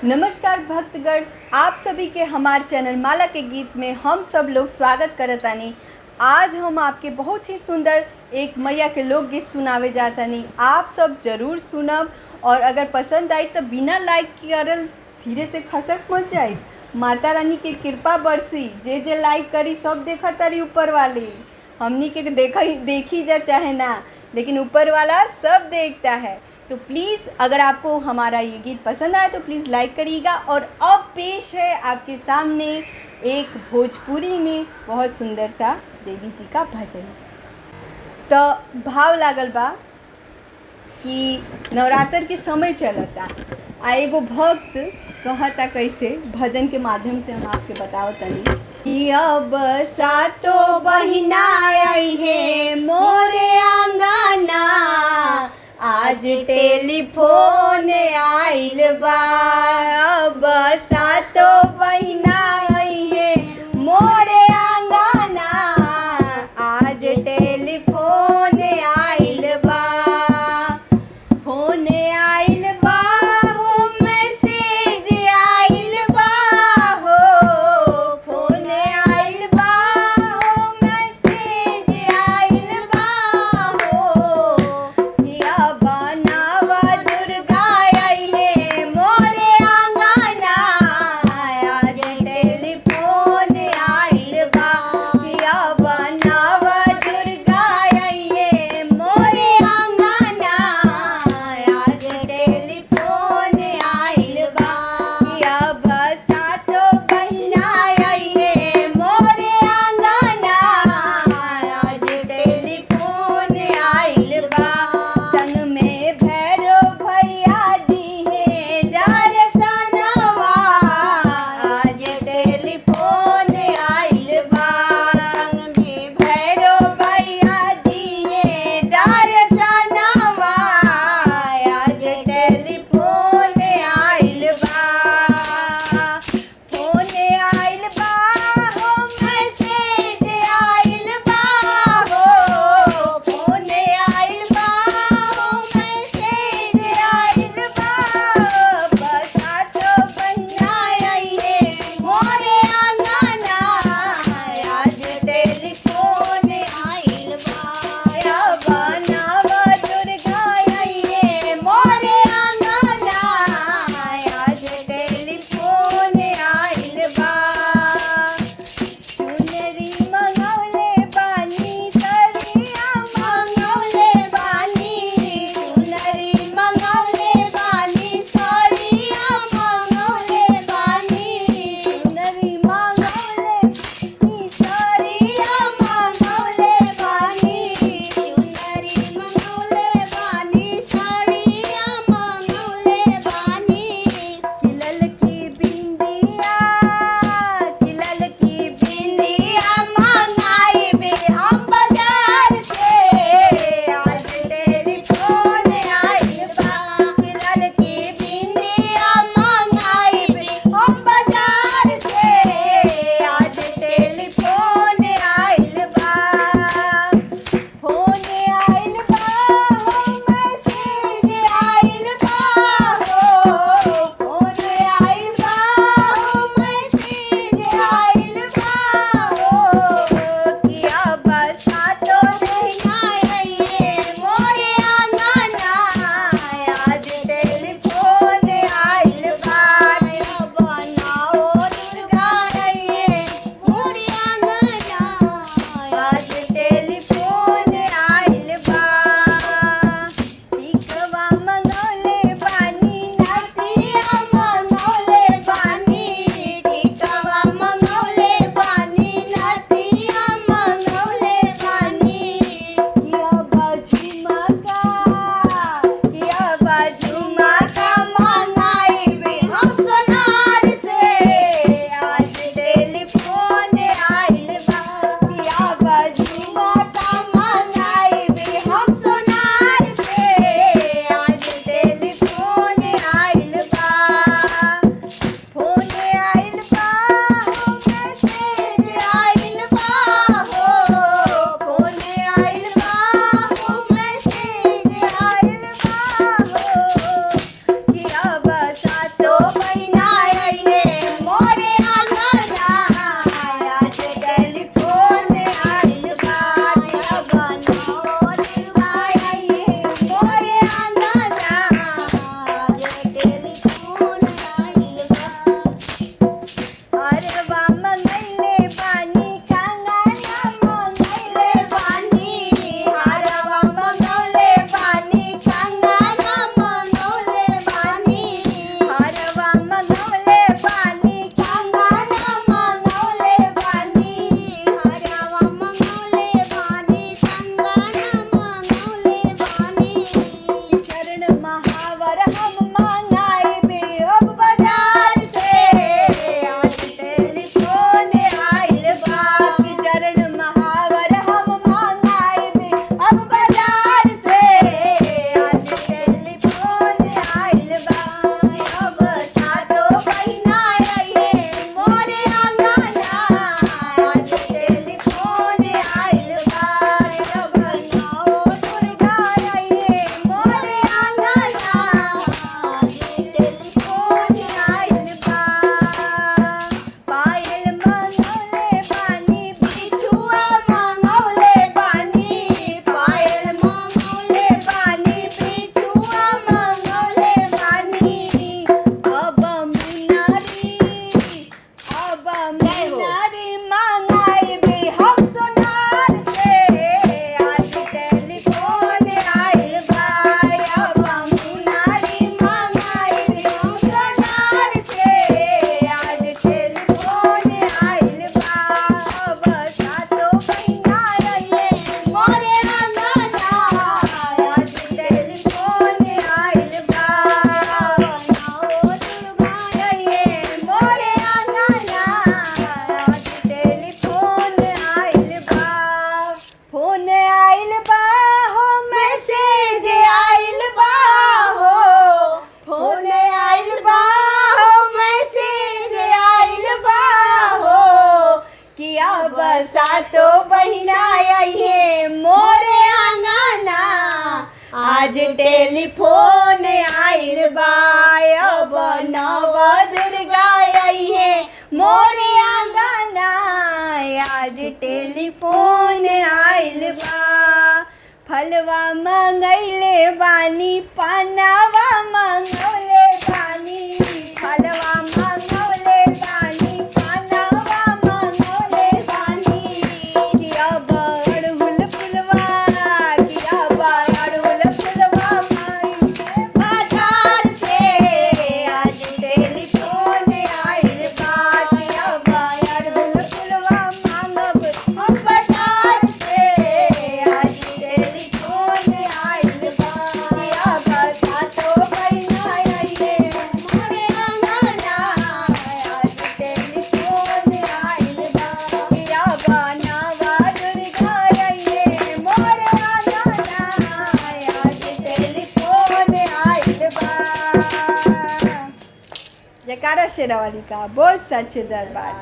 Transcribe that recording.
नमस्कार भक्तगण, आप सभी के हमारे चैनल माला के गीत में हम सब लोग स्वागत करतानी। आज हम आपके बहुत ही सुंदर एक मैया के लोकगीत सुनावे जातानी। आप सब जरूर सुनब और अगर पसंद आई तो बिना लाइक करल धीरे से खसक मत जाए। माता रानी की कृपा बरसी, जे लाइक करी सब देखा तारी ऊपर वाली। हमनी के देखी जा चाहे ना, लेकिन ऊपर वाला सब देखता है। तो प्लीज़ अगर आपको हमारा ये गीत पसंद आए तो प्लीज़ लाइक करिएगा। और अब पेश है आपके सामने एक भोजपुरी में बहुत सुंदर सा देवी जी का भजन। तो भाव लागल बा कि नवरात्र के समय चलता आ एगो भक्त कहता कैसे भजन के माध्यम से हम आपके बताओ तनी कि अब सातो बहिना आई है मोरे आंगना, आज टेलीफोन आइल बा। अब सातो बहिना आई है मोरे आंगना, आज टेलीफोन आइल बा। फोन आइल बा हो, मैसेज आइल बा हो, फोन आइल बा हो, मैसेज आइल बा हो। या बनावा दुर्गा आई है मोरे आंगना, सातो बहिना आई है मोरे आंगना। आज टेलीफोन आइल बा अब नव दुर्गा आई है मोरे आंगना। आज टेलीफोन आइल बा। फलवा मंगैले बानी पानावा मंगौले बानी। फलवा मंगौले बानी पानावा मंगौले बानी। किया बड़हुल फुलवा किया बड़हुल फुलवा माई बाजार से। आज टेलीफोन आइल बा किया बड़हुल फुलवा मांगब हम बाजार से। आज टेलीफोन आइल बा किया सातो बहिना आई है मोरे आंगना। आज टेलीफोन आइल बा किया नवा दुर्गा आई है मोरे आंगना। आज टेलीफोन आइल बा। जयकारा शेरावाली का बोल सच्चे दरबार।